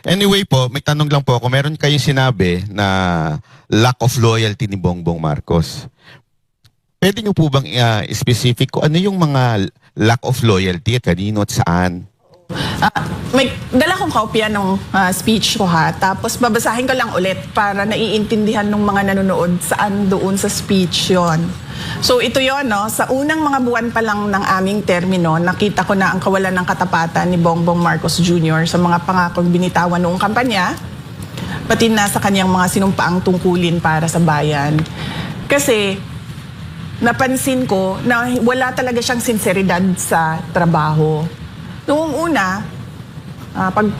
Anyway po, may tanong lang po ako. Meron kayong sinabi na lack of loyalty ni Bongbong Marcos. Pwede niyo po bang specific ko ano yung mga lack of loyalty at kanino at saan? May dala kong kopya ng speech ko ha. Tapos babasahin ko lang ulit para naiintindihan ng mga nanonood saan doon sa speech yon. So ito yon, no? Sa unang mga buwan pa lang ng aming termino, nakita ko na ang kawalan ng katapatan ni Bongbong Marcos Jr. sa mga pangakong binitawan noong kampanya, pati na sa kanyang mga sinumpaang tungkulin para sa bayan. Kasi napansin ko na wala talaga siyang sinseridad sa trabaho. Noong una,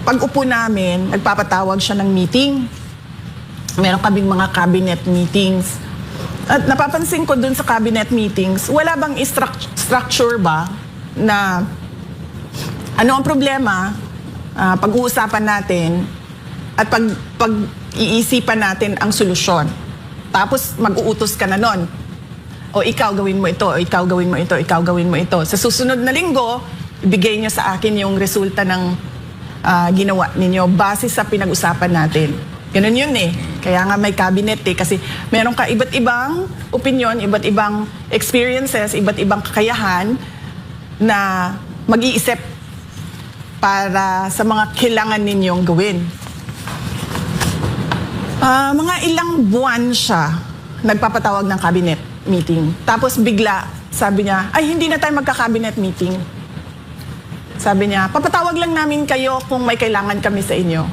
pag-upo namin, nagpapatawag siya ng meeting. Meron kaming mga cabinet meetings. At napapansin ko dun sa cabinet meetings, wala bang structure ba na ano ang problema, pag-uusapan natin at pag-iisipan natin ang solusyon. Tapos mag-uutos ka na nun. O ikaw gawin mo ito, o ikaw gawin mo ito, ikaw gawin mo ito. Sa susunod na linggo, ibigay niyo sa akin yung resulta ng ginawa ninyo base sa pinag-usapan natin. Ganun yun eh. Kaya nga may cabinet eh. Kasi meron ka iba't ibang opinion, iba't ibang experiences, iba't ibang kakayahan na mag-iisip para sa mga kailangan ninyong gawin. Mga ilang buwan siya nagpapatawag ng cabinet meeting. Tapos bigla, sabi niya, ay hindi na tayo magka-cabinet meeting. Sabi niya, papatawag lang namin kayo kung may kailangan kami sa inyo.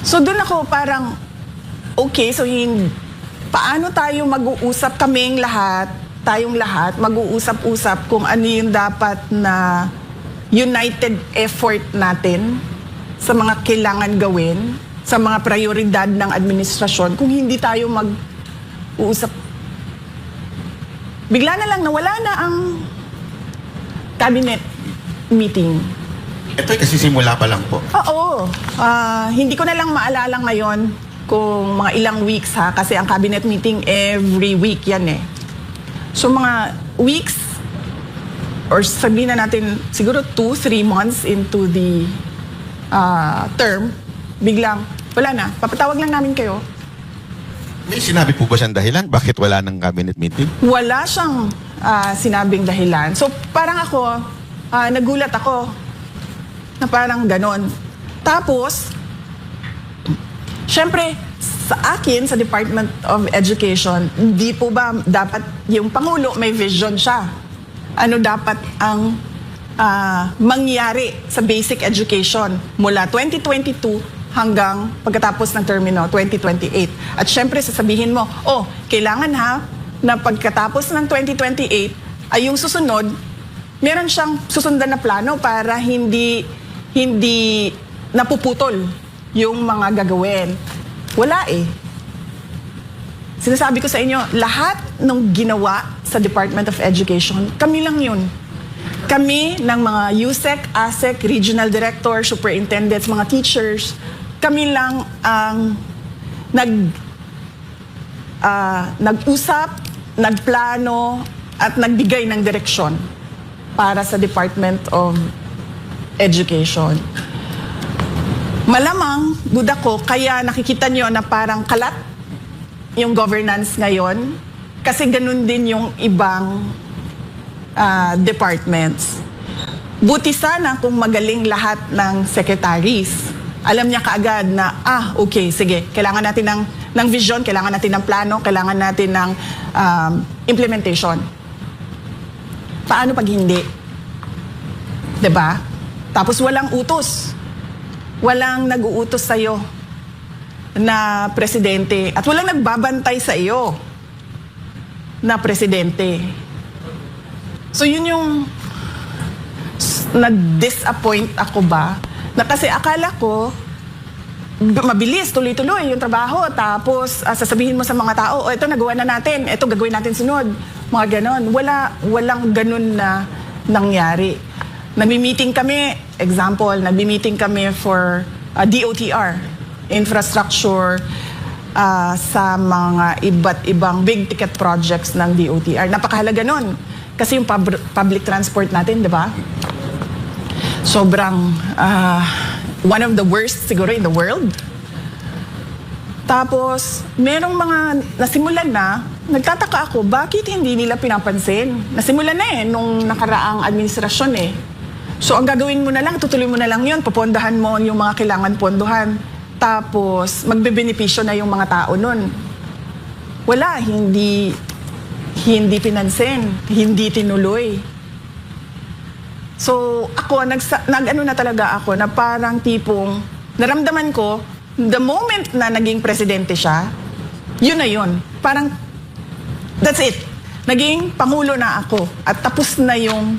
So doon ako parang, okay, so paano tayo mag-uusap kaming lahat, tayong lahat, mag-uusap-usap kung ano yung dapat na united effort natin sa mga kailangan gawin, sa mga prioridad ng administrasyon, kung hindi tayo mag-uusap. Bigla na lang nawala na ang cabinet meeting. Ito kasi simula pa lang po. Oo. Hindi ko na lang maalala ngayon kung mga ilang weeks ha, kasi ang cabinet meeting every week yan eh. So mga weeks, or sabihin na natin siguro 2-3 months into the term, biglang, wala na, papatawag lang namin kayo. May sinabi po ba siyang dahilan? Bakit wala ng cabinet meeting? Wala siyang sinabing dahilan. So parang ako, nagulat ako na parang ganon. Tapos, syempre, sa akin, sa Department of Education, hindi po ba dapat yung Pangulo may vision siya? Ano dapat ang mangyari sa basic education mula 2022 hanggang pagkatapos ng termino 2028. At syempre sasabihin mo, oh, kailangan ha na pagkatapos ng 2028 ay yung susunod, meron siyang susundan na plano para hindi napuputol yung mga gagawin. Wala eh. Sinasabi ko sa inyo, lahat ng ginawa sa Department of Education, kami lang yun. Kami ng mga USEC, ASEC, Regional Director, Superintendents, mga teachers, kami lang ang nag-usap, nagplano, at nagbigay ng direksyon para sa Department of Education. Malamang, duda ko, kaya nakikita nyo na parang kalat yung governance ngayon kasi ganun din yung ibang departments. Buti sana kung magaling lahat ng secretaries. Alam niya kaagad na, okay, sige, kailangan natin ng vision, kailangan natin ng plano, kailangan natin ng implementation. Paano pag hindi? Diba? Tapos walang utos. Walang nag-uutos sa'yo na presidente. At walang nagbabantay sa iyo na presidente. So yun yung na-disappoint ako ba? Na kasi akala ko, mabilis, tuloy-tuloy yung trabaho. Tapos sasabihin mo sa mga tao, ito nagawa na natin, ito gagawin natin sunod. Mga ganon. Walang ganon na nangyari. Nagmi-meeting kami, example, nagmi-meeting kami for DOTR, infrastructure, sa mga iba't ibang big ticket projects ng DOTR. Napakahalaga nun. Kasi yung public transport natin, di ba? Sobrang one of the worst siguro in the world. Tapos, merong mga nasimulan na, nagtataka ako, bakit hindi nila pinapansin? Nasimulan na nung nakaraang administrasyon So, ang gagawin mo na lang, tutuloy mo na lang yun, pupondahan mo yung mga kailangan pondohan. Tapos, magbebenepisyo na yung mga tao nun. Wala, hindi pinansin, hindi tinuloy. So, ako, nag-ano na talaga ako, na parang tipong, naramdaman ko, the moment na naging presidente siya, yun na yun. Parang, that's it. Naging pangulo na ako. At tapos na yung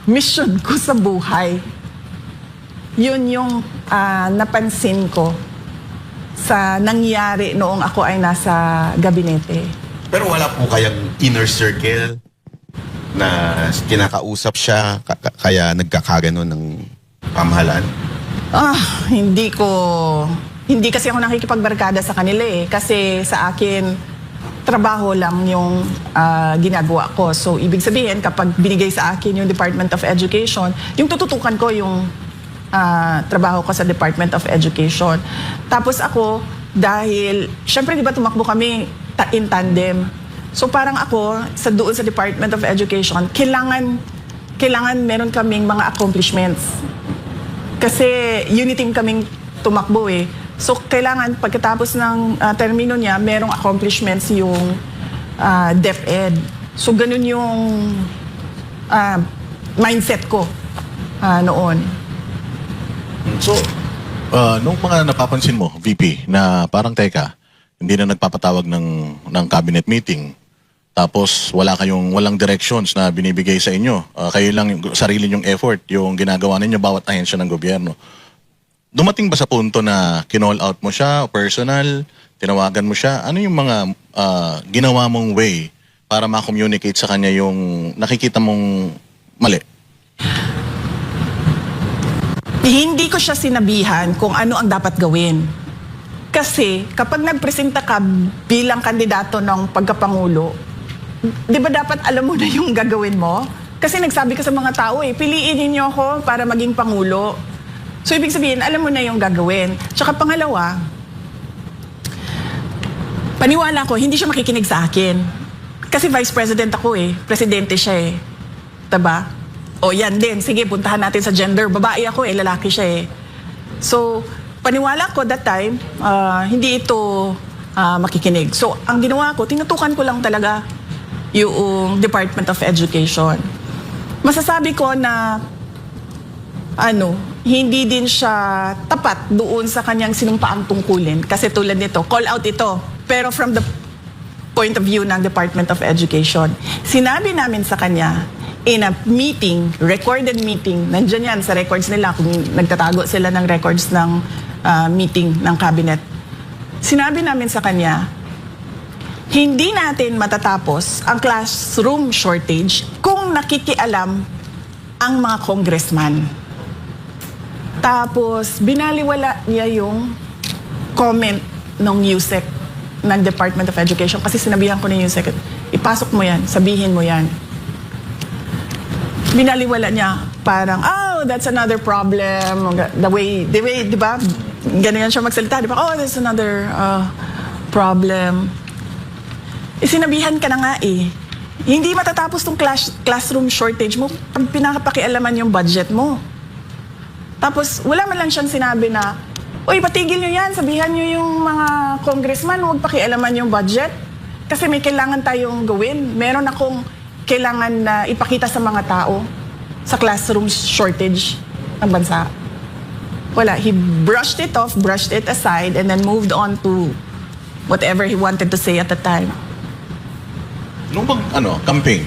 mission ko sa buhay. Yun yung napansin ko sa nangyari noong ako ay nasa gabinete. Pero wala po kayang inner circle na kinakausap siya kaya nagkakagano ng pamahalaan? Hindi kasi ako nakikipagbarkada sa kanila kasi sa akin trabaho lang yung ginagawa ko. So ibig sabihin kapag binigay sa akin yung Department of Education, yung tututukan ko yung trabaho ko sa Department of Education. Tapos ako, dahil, syempre di ba tumakbo kami in tandem. So parang ako, doon sa Department of Education, kailangan meron kaming mga accomplishments. Kasi unity kaming tumakbo So kailangan pagkatapos ng termino niya, merong accomplishments yung DepEd. So ganun yung mindset ko noon. So, nung mga napapansin mo, VP, na parang teka, hindi na nagpapatawag ng cabinet meeting, tapos walang directions na binibigay sa inyo, kayo lang yung sarili nyong effort, yung ginagawa ninyo bawat ahensya ng gobyerno. Dumating ba sa punto na kinall out mo siya, o personal, tinawagan mo siya? Ano yung mga ginawa mong way para ma-communicate sa kanya yung nakikita mong mali? Hindi ko siya sinabihan kung ano ang dapat gawin. Kasi kapag nagpresenta ka bilang kandidato ng pagkapangulo, di ba dapat alam mo na yung gagawin mo? Kasi nagsabi ka sa mga tao piliin niyo ako para maging pangulo. So ibig sabihin, alam mo na yung gagawin. Tsaka pangalawa, paniwala ko, hindi siya makikinig sa akin. Kasi vice president ako presidente siya Diba? O yan din, sige, puntahan natin sa gender. Babae ako lalaki siya So, paniwala ko that time, hindi ito makikinig. So, ang ginawa ko, tinutukan ko lang talaga yung Department of Education. Masasabi ko na, hindi din siya tapat doon sa kanyang sinumpaang tungkulin. Kasi tulad nito, call out ito. Pero from the point of view ng Department of Education, sinabi namin sa kanya, in a meeting, recorded meeting, nandyan yan sa records nila, kung nagtatago sila ng records ng meeting ng cabinet. Sinabi namin sa kanya, hindi natin matatapos ang classroom shortage kung nakikialam ang mga congressman. Tapos, binaliwala niya yung comment ng USEC ng Department of Education kasi sinabihan ko ng USEC, ipasok mo yan, sabihin mo yan. Binaliwala niya, parang, that's another problem. The way, di ba? Ganyan siya magsalita, di ba? That's another problem. Sinabihan ka na nga Hindi matatapos tong classroom shortage mo pag pinakapakialaman yung budget mo. Tapos, wala man lang siyang sinabi na, patigil nyo yan, sabihan nyo yung mga congressman, huwag pakialaman yung budget. Kasi may kailangan tayong gawin. Meron akong kailangan na ipakita sa mga tao sa classroom shortage ng bansa. Wala. He brushed it off, brushed it aside, and then moved on to whatever he wanted to say at the time. Nung campaign,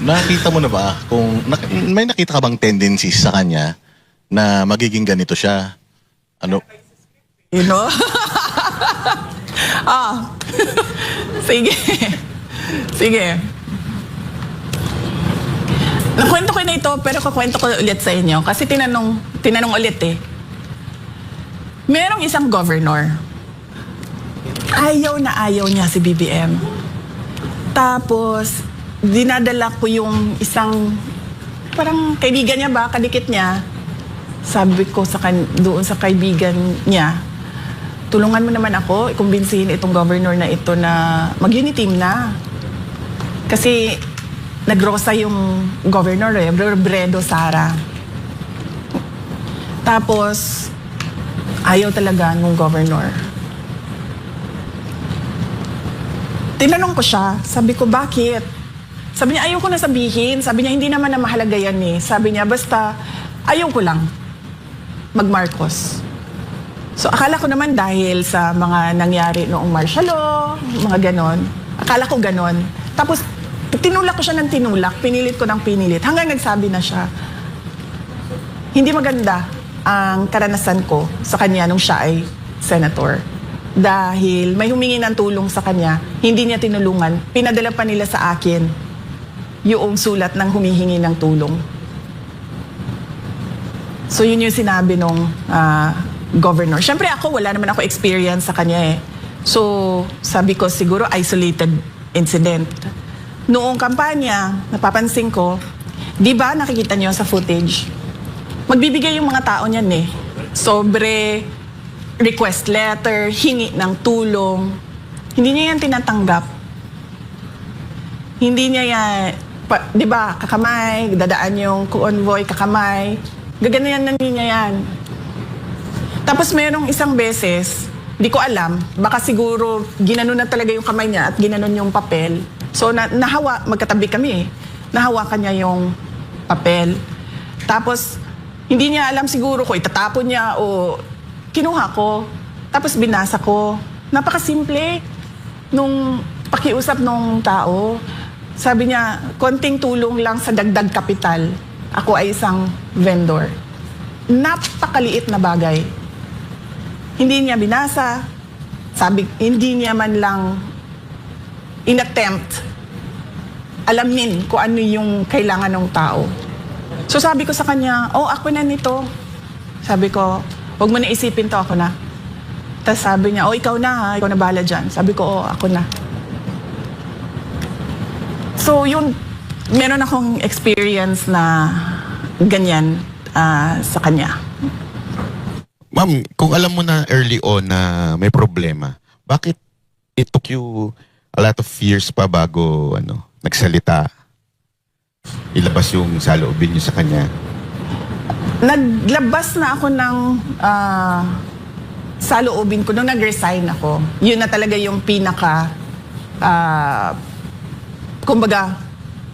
nakita mo na ba may nakita ka bang tendencies sa kanya na magiging ganito siya? You know? Sige. Sige. Nakwento ko na ito, pero kakwento ko ulit sa inyo. Kasi tinanong ulit Merong isang governor. Ayaw na ayaw niya si BBM. Tapos, dinadala ko yung isang, parang kaibigan niya ba, kadikit niya, sabi ko doon sa kaibigan niya, tulungan mo naman ako, ikumbinsihin itong governor na ito na mag-uniteam na. Kasi nagrosa yung governor Bredo Sara. Tapos, ayaw talaga ng governor. Tinanong ko siya, sabi ko, bakit? Sabi niya, ayaw ko na sabihin. Sabi niya, hindi naman na mahalaga yan eh. Sabi niya, basta, ayaw ko lang mag-Marcos. So, akala ko naman dahil sa mga nangyari noong martial law, mga ganon. Akala ko ganon. Tapos, tinulak ko siya ng tinulak, pinilit ko ng pinilit. Hanggang nagsabi na siya, hindi maganda ang karanasan ko sa kanya nung siya ay senator. Dahil may humingi ng tulong sa kanya, hindi niya tinulungan, pinadala pa nila sa akin yung sulat ng humihingi ng tulong. So yun yung sinabi nung governor. Siyempre ako, wala naman ako experience sa kanya eh. So sabi ko siguro isolated incident. Noong kampanya, napapansin ko, di ba nakikita niyo sa footage, magbibigay yung mga tao niyan eh. Sobre request letter, hingi ng tulong. Hindi niya yan tinatanggap. Hindi niya yan, di ba, kakamay, dadaan yung convoy, kakamay. Gaganayan na niya yan. Tapos merong isang beses, di ko alam, baka siguro ginanon na talaga yung kamay niya at ginanon yung papel. So nahawa, magkatabi kami eh. Nahawakan niya yung papel. Tapos hindi niya alam siguro ko itatapon niya o kinuha ko. Tapos binasa ko. Napakasimple nung pakiusap nung tao. Sabi niya, konting tulong lang sa dagdag kapital. Ako ay isang vendor. Napakaliit na bagay. Hindi niya binasa. Sabi, hindi niya man lang inattempt alamin kung ano yung kailangan ng tao. So sabi ko sa kanya, oh, ako na nito. Sabi ko, huwag mo na isipin to, ako na. Tapos sabi niya, oh, ikaw na ha, ikaw na bahala dyan. Sabi ko, oh, ako na. So yun, meron akong experience na ganyan sa kanya. Ma'am, kung alam mo na early on na may problema, bakit it took you a lot of years pa bago nagsalita, ilabas yung saloobin niyo sa kanya? Naglabas na ako ng saloobin ko nung nag-resign ako. Yun na talaga yung pinaka, kumbaga,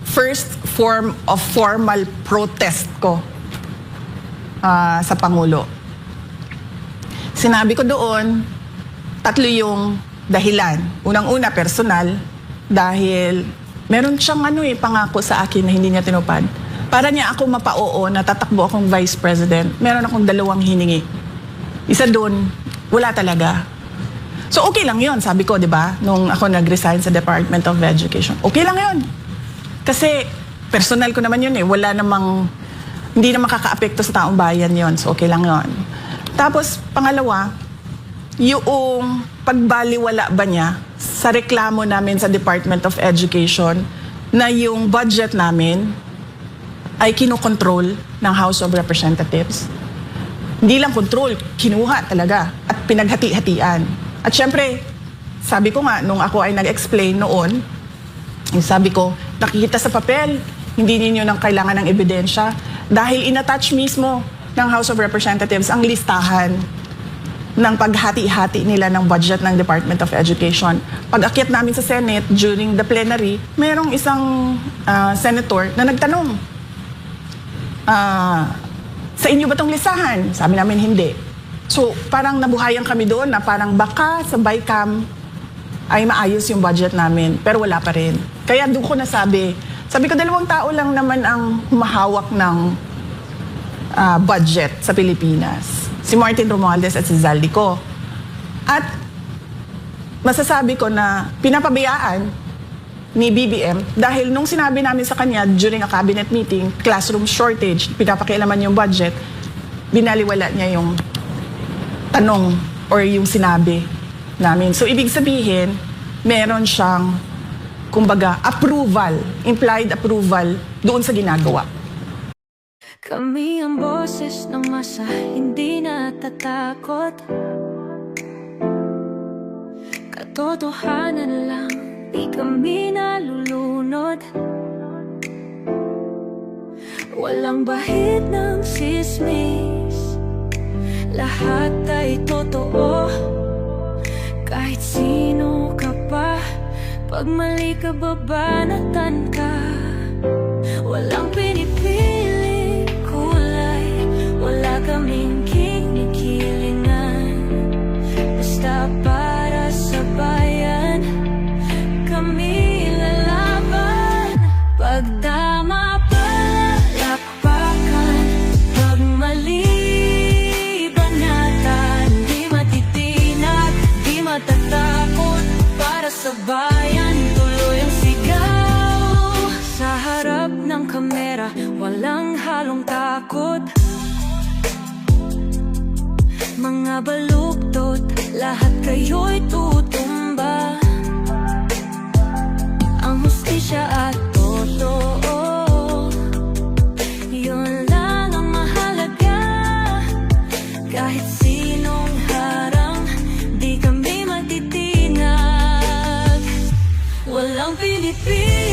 first form of formal protest ko sa Pangulo. Sinabi ko doon, 3 yung dahilan. Unang-una, personal, dahil meron siyang pangako sa akin na hindi niya tinupad. Para niya ako mapa-oo na tatakbo akong vice president, meron akong 2 hiningi. Isa doon, wala talaga. So okay lang yun, sabi ko, di ba? Nung ako nag-resign sa Department of Education. Okay lang yun. Kasi personal ko naman yun eh. Wala namang, hindi naman kaka-apekto sa taong bayan yun. So okay lang yun. Tapos, pangalawa, yung pagbaliwala ba niya sa reklamo namin sa Department of Education na yung budget namin ay kinokontrol ng House of Representatives. Hindi lang control, kinuha talaga at pinaghati-hatian. At syempre, sabi ko nga, nung ako ay nag-explain noon, sabi ko, nakikita sa papel, hindi ninyo nang kailangan ng ebidensya dahil inattach mismo ng House of Representatives ang listahan ng paghati-hati nila ng budget ng Department of Education. Pag-akyat namin sa Senate during the plenary, mayroong isang senator na nagtanong, sa inyo ba itong listahan? Sabi namin, hindi. So, parang nabuhayan kami doon na parang baka sa BICAM ay maayos yung budget namin, pero wala pa rin. Kaya doon ko nasabi, sabi ko, 2 tao lang naman ang humahawak ng budget sa Pilipinas. Si Martin Romualdez at si Zaldico. At masasabi ko na pinapabayaan ni BBM dahil nung sinabi namin sa kanya during a cabinet meeting, classroom shortage, pinapakialaman yung budget, binaliwala niya yung tanong or yung sinabi namin. So ibig sabihin, meron siyang kumbaga approval, implied approval doon sa ginagawa. Kami ang boses ng masa, hindi natatakot. Katotohanan lang, di kami nalulunod. Walang bahid ng sismis, lahat ay totoo. Kahit sino ka pa, pag mali ka babanatan ka. Walang pinipili kulay, wala kaming kinikilingan. Basta para sa bayan, kami lalaban. Pag tama palakpakan, pag mali banatan. Di matitinag, di matatakot, para sa bayan tuloy ang sigaw. Sa harap ng kamera, walang halong takot. Mga baluktot, lahat kayo'y tutumba. Ang hustisya at totoo, yun lang ang mahalaga. Kahit sinong harang, di kami matitinag. Walang pinipili